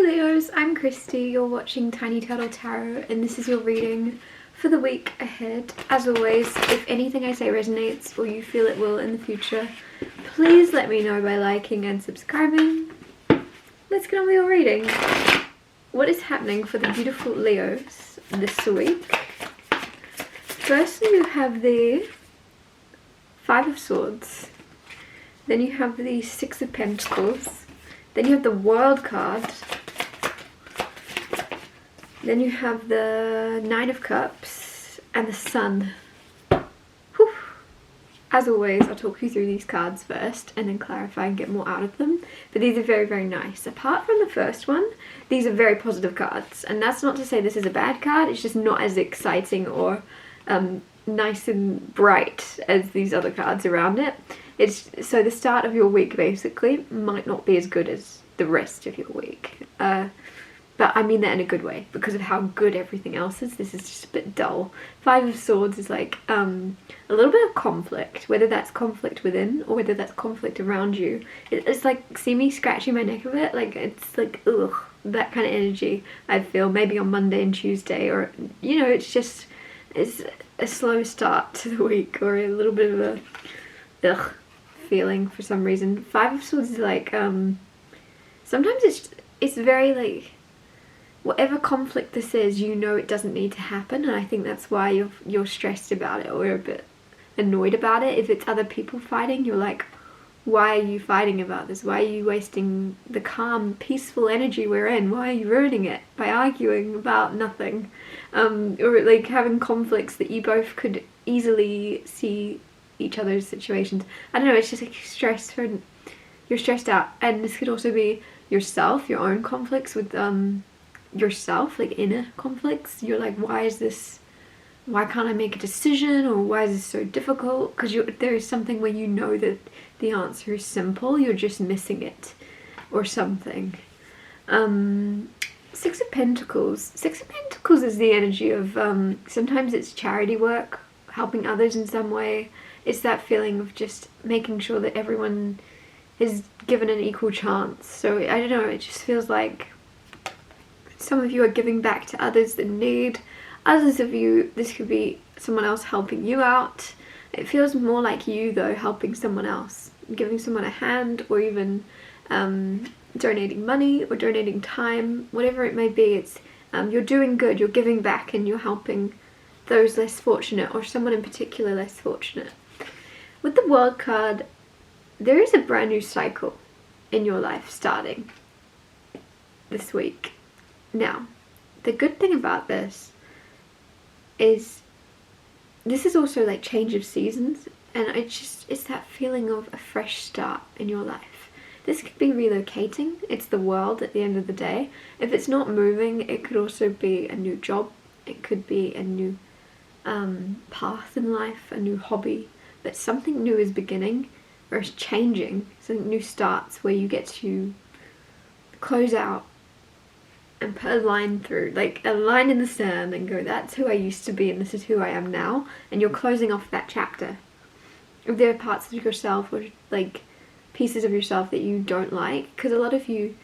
Leos, I'm Christy, you're watching Tiny Turtle Tarot, and this is your reading for the week ahead. As always, if anything I say resonates or you feel it will in the future, please let me know by liking and subscribing. Let's get on with your reading. What is happening for the beautiful Leos this week? Firstly, you have the Five of Swords, then you have the Six of Pentacles, then you have the World card, then you have the Nine of Cups and the Sun. Whew. As always, I'll talk you through these cards first and then clarify and get more out of them. But these are very, very nice. Apart from the first one, these are very positive cards. And that's not to say this is a bad card, it's just not as exciting or nice and bright as these other cards around it. So the start of your week basically might not be as good as the rest of your week. But I mean that in a good way, because of how good everything else is. This is just a bit dull. Five of Swords is like a little bit of conflict, whether that's conflict within or whether that's conflict around you. It's like, see me scratching my neck a bit? Like, it's like, ugh, that kind of energy I feel maybe on Monday and Tuesday, or, you know, it's a slow start to the week, or a little bit of a ugh feeling for some reason. Five of Swords is like, sometimes it's very like, whatever conflict this is, you know it doesn't need to happen, and I think that's why you're stressed about it or a bit annoyed about it. If it's other people fighting, you're like, why are you fighting about this? Why are you wasting the calm, peaceful energy we're in? Why are you ruining it by arguing about nothing? Or like having conflicts that you both could easily see each other's situations. I don't know, it's just like you're stressed out. And this could also be yourself, your own conflicts with yourself, like inner conflicts. You're like, why can't I make a decision, or why is this so difficult? Because there is something where you know that the answer is simple, you're just missing it or something. Six of Pentacles. Six of Pentacles is the energy of sometimes it's charity work, helping others in some way. It's that feeling of just making sure that everyone is given an equal chance. So I don't know, it just feels like some of you are giving back to others that need. Others of you, this could be someone else helping you out. It feels more like you though, helping someone else, giving someone a hand, or even donating money or donating time, whatever it may be. It's you're doing good, you're giving back, and you're helping those less fortunate, or someone in particular less fortunate. With the World card, there is a brand new cycle in your life starting this week. Now, the good thing about this is also like change of seasons, and it's that feeling of a fresh start in your life. This could be relocating. It's the world at the end of the day. If it's not moving, it could also be a new job. It could be a new path in life, a new hobby. But something new is beginning, or is changing. Something new starts, where you get to close out and put a line through, like a line in the sand, and go, that's who I used to be and this is who I am now. And you're closing off that chapter. If there are parts of yourself, or like pieces of yourself that you don't like, because a lot of you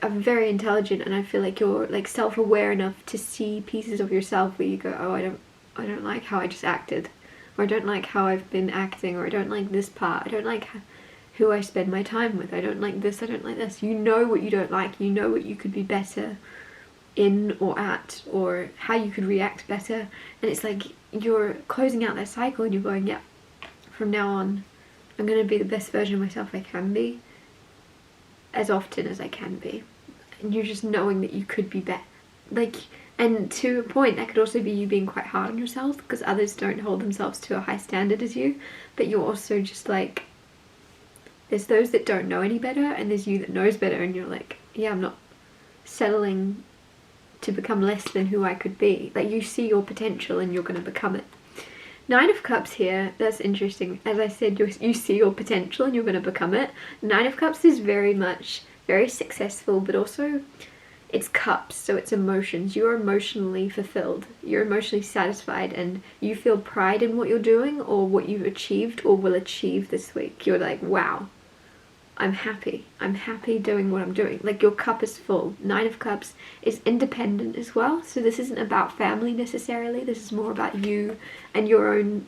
are very intelligent, and I feel like you're like self-aware enough to see pieces of yourself where you go, oh, I don't like how I just acted, or I don't like how I've been acting, or I don't like this part, I don't like who I spend my time with, I don't like this, I don't like this. You know what you don't like, you know what you could be better in or at, or how you could react better. And it's like you're closing out that cycle, and you're going, yeah, from now on I'm going to be the best version of myself I can be, as often as I can be. And you're just knowing that you could be better. Like, and to a point, that could also be you being quite hard on yourself, because others don't hold themselves to a high standard as you. But you're also just like, there's those that don't know any better, and there's you that knows better, and you're like, yeah, I'm not settling to become less than who I could be. Like, you see your potential and you're going to become it. Nine of Cups here, that's interesting. As I said, you see your potential and you're going to become it. Nine of Cups is very successful, but also it's cups, so it's emotions. You're emotionally fulfilled, you're emotionally satisfied, and you feel pride in what you're doing or what you've achieved or will achieve this week. You're like, wow, I'm happy. I'm happy doing what I'm doing. Like, your cup is full. Nine of Cups is independent as well. So this isn't about family necessarily. This is more about you and your own,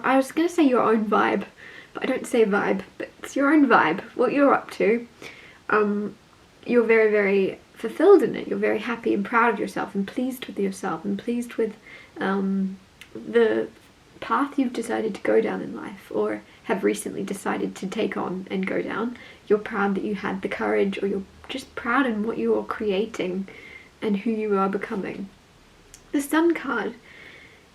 I was going to say your own vibe, but I don't say vibe, but it's your own vibe, what you're up to. You're very, very fulfilled in it. You're very happy and proud of yourself and pleased with yourself and pleased with the path you've decided to go down in life, or have recently decided to take on and go down. You're proud that you had the courage, or you're just proud in what you are creating and who you are becoming. The Sun card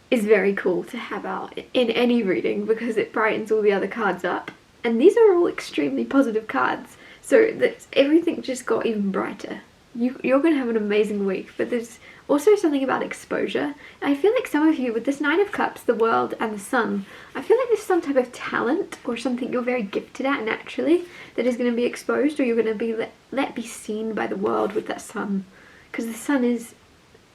is very cool to have out in any reading because it brightens all the other cards up, and these are all extremely positive cards, so that everything just got even brighter. You're going to have an amazing week, but there's also something about exposure. I feel like some of you, with this Nine of Cups, the World and the Sun, I feel like there's some type of talent or something you're very gifted at naturally that is going to be exposed, or you're going to be let be seen by the world with that Sun. Because the Sun is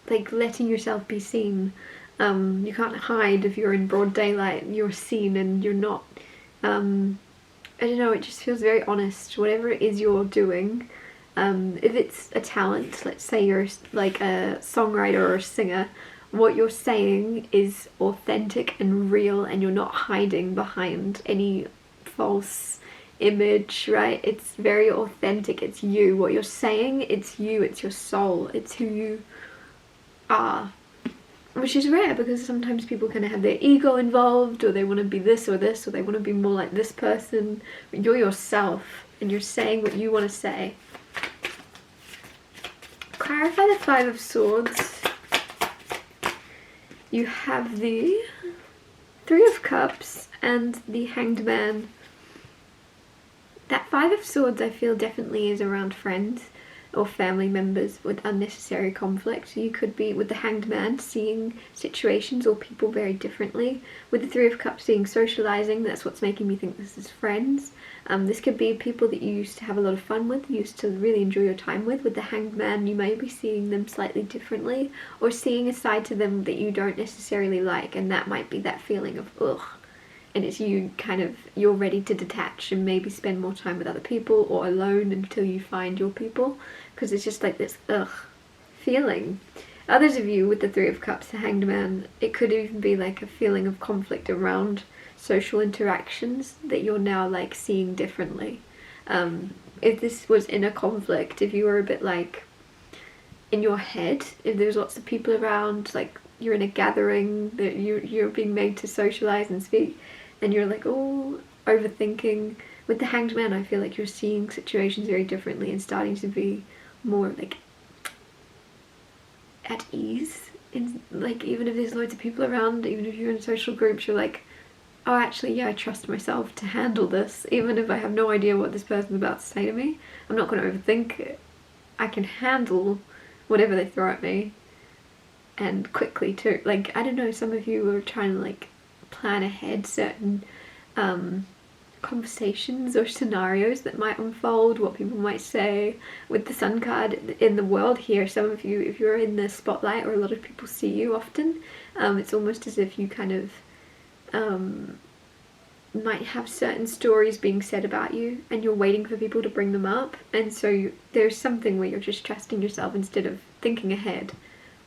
like letting yourself be seen. You can't hide if you're in broad daylight. You're seen and you're not, I don't know, it just feels very honest. Whatever it is you're doing, if it's a talent, let's say you're like a songwriter or a singer, what you're saying is authentic and real, and you're not hiding behind any false image, right? It's very authentic. It's you. What you're saying, it's you. It's your soul. It's who you are. Which is rare, because sometimes people kind of have their ego involved, or they want to be this or this, or they want to be more like this person. But you're yourself, and you're saying what you want to say. Clarify the Five of Swords. You have the Three of Cups and the Hanged Man. That Five of Swords, I feel, definitely is around friends or family members with unnecessary conflict. You could be, with the Hanged Man, seeing situations or people very differently. With the Three of Cups being socializing, that's what's making me think this is friends. This could be people that you used to have a lot of fun with, used to really enjoy your time with. With the Hanged Man, you may be seeing them slightly differently, or seeing a side to them that you don't necessarily like, and that might be that feeling of ugh. And it's you kind of, you're ready to detach and maybe spend more time with other people or alone until you find your people, because it's just like this ugh feeling. Others of you with the Three of Cups, the Hanged Man, it could even be like a feeling of conflict around social interactions that you're now like seeing differently. If this was in a conflict, if you were a bit like in your head, if there's lots of people around, like you're in a gathering that you're being made to socialize and speak, and you're like, oh, overthinking. With the Hanged Man, I feel like you're seeing situations very differently and starting to be more like at ease. In, like, even if there's loads of people around, even if you're in social groups, you're like, oh, actually, yeah, I trust myself to handle this, even if I have no idea what this person's about to say to me. I'm not going to overthink it. I can handle whatever they throw at me, and quickly too. Like, I don't know, some of you are trying to like plan ahead certain conversations or scenarios that might unfold, what people might say. With the Sun card in the world here, some of you, if you're in the spotlight or a lot of people see you often, it's almost as if you kind of might have certain stories being said about you, and you're waiting for people to bring them up, and so there's something where you're just trusting yourself instead of thinking ahead.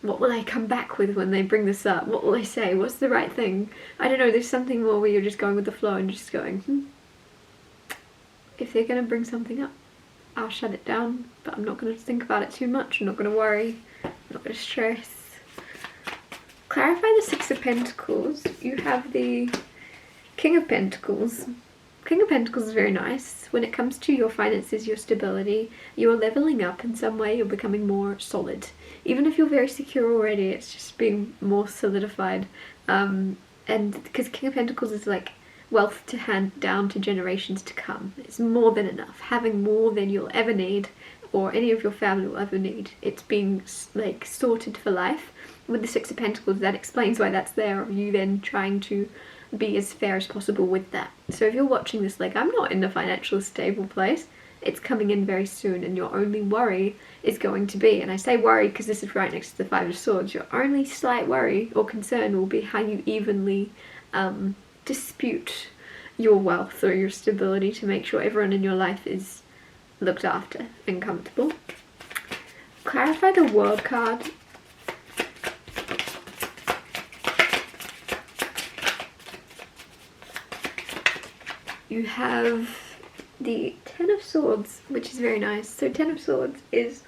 What will I come back with when they bring this up? What will I say? What's the right thing? I don't know, there's something more where you're just going with the flow and just going, if they're going to bring something up, I'll shut it down, but I'm not going to think about it too much. I'm not going to worry. I'm not going to stress. Clarify the Six of Pentacles. You have the King of Pentacles. King of Pentacles is very nice. When it comes to your finances, your stability, you're leveling up in some way, you're becoming more solid. Even if you're very secure already, it's just being more solidified. And because King of Pentacles is like wealth to hand down to generations to come. It's more than enough. Having more than you'll ever need, or any of your family will ever need. It's being like sorted for life. With the Six of Pentacles, that explains why that's there, of you then trying to be as fair as possible with that. So if you're watching this like, I'm not in a financial stable place, it's coming in very soon, and your only worry is going to be, and I say worry because this is right next to the Five of Swords, your only slight worry or concern will be how you evenly dispute your wealth or your stability, to make sure everyone in your life is looked after and comfortable. Clarify the World card. You have the Ten of Swords, which is very nice. So Ten of Swords is,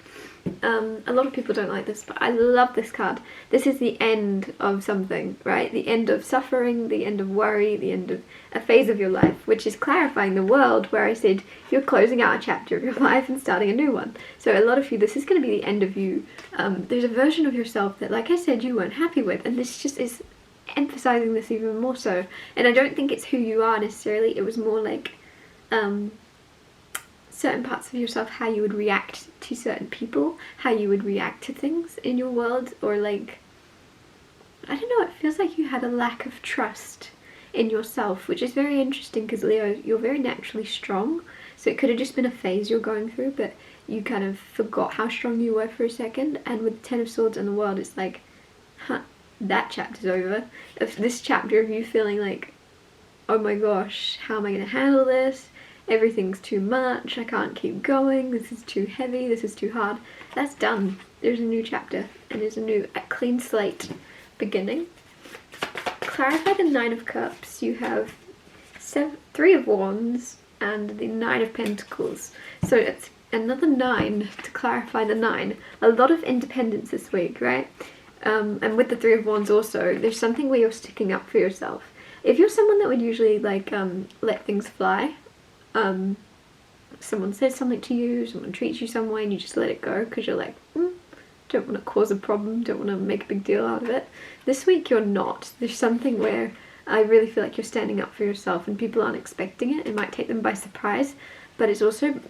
a lot of people don't like this, but I love this card. This is the end of something, right? The end of suffering, the end of worry, the end of a phase of your life, which is clarifying the world, where I said you're closing out a chapter of your life and starting a new one. So a lot of you, this is going to be the end of you. There's a version of yourself that, like I said, you weren't happy with, and this just is emphasizing this even more so. And I don't think it's who you are necessarily, it was more like certain parts of yourself, how you would react to certain people, how you would react to things in your world, or like, I don't know, it feels like you had a lack of trust in yourself, which is very interesting because Leo, you're very naturally strong, so it could have just been a phase you're going through, but you kind of forgot how strong you were for a second. And with the Ten of Swords and the World, it's like, huh, that chapter's over. If this chapter of you feeling like, oh my gosh, how am I going to handle this? Everything's too much, I can't keep going, this is too heavy, this is too hard. That's done. There's a new chapter, and there's a clean slate beginning. Clarify the Nine of Cups. You have Three of Wands and the Nine of Pentacles. So it's another 9 to clarify the 9. A lot of independence this week, right? And with the Three of Wands also, there's something where you're sticking up for yourself. If you're someone that would usually like let things fly, someone says something to you, someone treats you some way, and you just let it go because you're like, don't want to cause a problem, don't want to make a big deal out of it. This week you're not. There's something where I really feel like you're standing up for yourself and people aren't expecting it. It might take them by surprise, but it's also,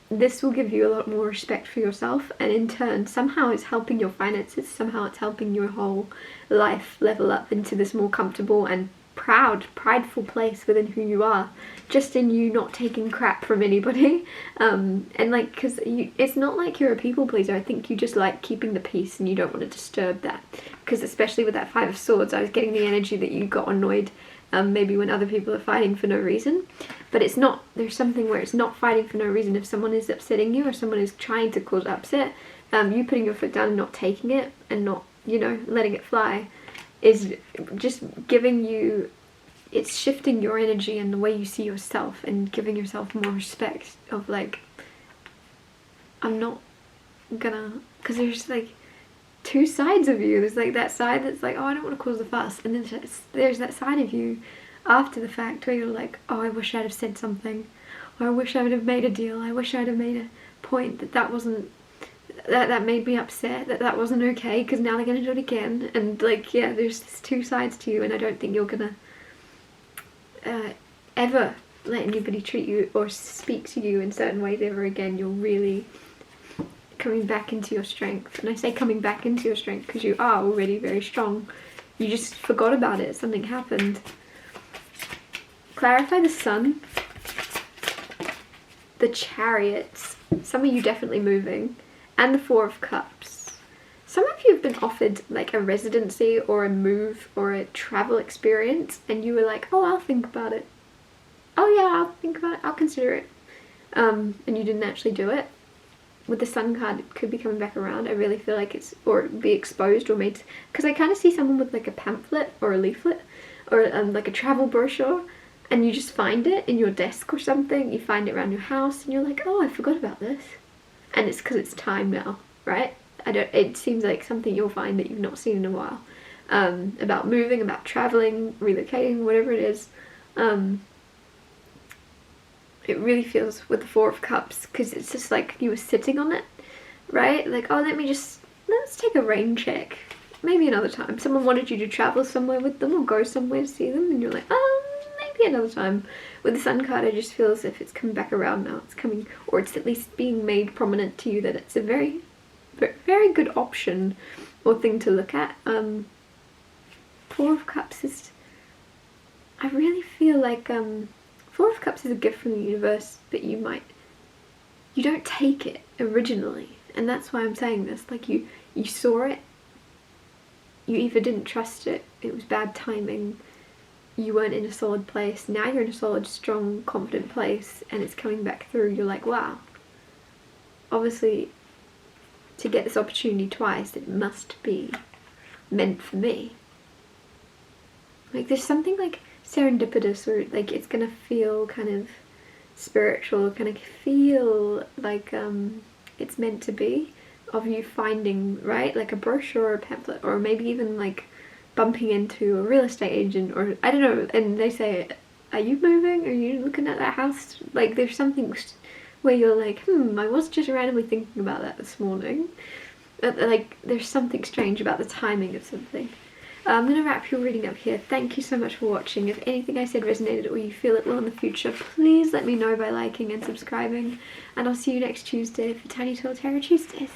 this will give you a lot more respect for yourself, and in turn somehow it's helping your finances, somehow it's helping your whole life level up into this more comfortable and prideful place within who you are, just in you not taking crap from anybody, and like, because it's not like you're a people pleaser. I think you just like keeping the peace and you don't want to disturb that, because especially with that Five of Swords, I was getting the energy that you got annoyed maybe when other people are fighting for no reason, but it's not, there's something where it's not fighting for no reason. If someone is upsetting you or someone is trying to cause upset, you putting your foot down and not taking it and not, you know, letting it fly is just giving you, it's shifting your energy and the way you see yourself and giving yourself more respect of like, I'm not gonna, because there's like two sides of you. There's like that side that's like, oh, I don't want to cause a fuss, and then there's that side of you after the fact where you're like, oh, I wish I'd have said something, or I wish I would have made a deal, I wish I'd have made a point that wasn't, that made me upset, that wasn't okay, because now they're gonna do it again. And like, yeah, there's two sides to you, and I don't think you're gonna ever let anybody treat you or speak to you in certain ways ever again. You're really coming back into your strength, and I say coming back into your strength because you are already very strong. You just forgot about it, something happened. Clarify the Sun, the Chariots, some of you definitely moving, and the Four of Cups. Some of you have been offered like a residency or a move or a travel experience, and you were like, oh, I'll think about it. Oh yeah, I'll think about it, I'll consider it. And you didn't actually do it. With the Sun card, it could be coming back around. I really feel like it's, or be exposed or made, because I kind of see someone with like a pamphlet or a leaflet or like a travel brochure, and you just find it in your desk or something. You find it around your house and you're like, oh, I forgot about this. And it's because it's time now, right? It seems like something you'll find that you've not seen in a while. About moving, about traveling, relocating, whatever it is. It really feels with the Four of Cups, because it's just like you were sitting on it, right? Like, oh, let's take a rain check. Maybe another time. Someone wanted you to travel somewhere with them or go somewhere to see them, and you're like, maybe another time. With the Sun card, I just feel as if it's coming back around now. It's coming, or it's at least being made prominent to you that it's a very, very good option or thing to look at. Four of Cups is, I really feel like, Four of Cups is a gift from the universe, but you don't take it originally, and that's why I'm saying this. Like, you saw it, you either didn't trust it, it was bad timing, you weren't in a solid place, now you're in a solid, strong, confident place, and it's coming back through. You're like, wow, obviously to get this opportunity twice, it must be meant for me. Like there's something like serendipitous, or like it's gonna feel kind of spiritual, kind of feel like it's meant to be, of you finding, right, like a brochure or a pamphlet, or maybe even like bumping into a real estate agent, or I don't know, and they say, are you moving? Are you looking at that house? Like there's something where you're like, I was just randomly thinking about that this morning. Like there's something strange about the timing of something. I'm going to wrap your reading up here. Thank you so much for watching. If anything I said resonated or you feel it will in the future, please let me know by liking and subscribing. And I'll see you next Tuesday for Tiny Tall Tarot Tuesdays.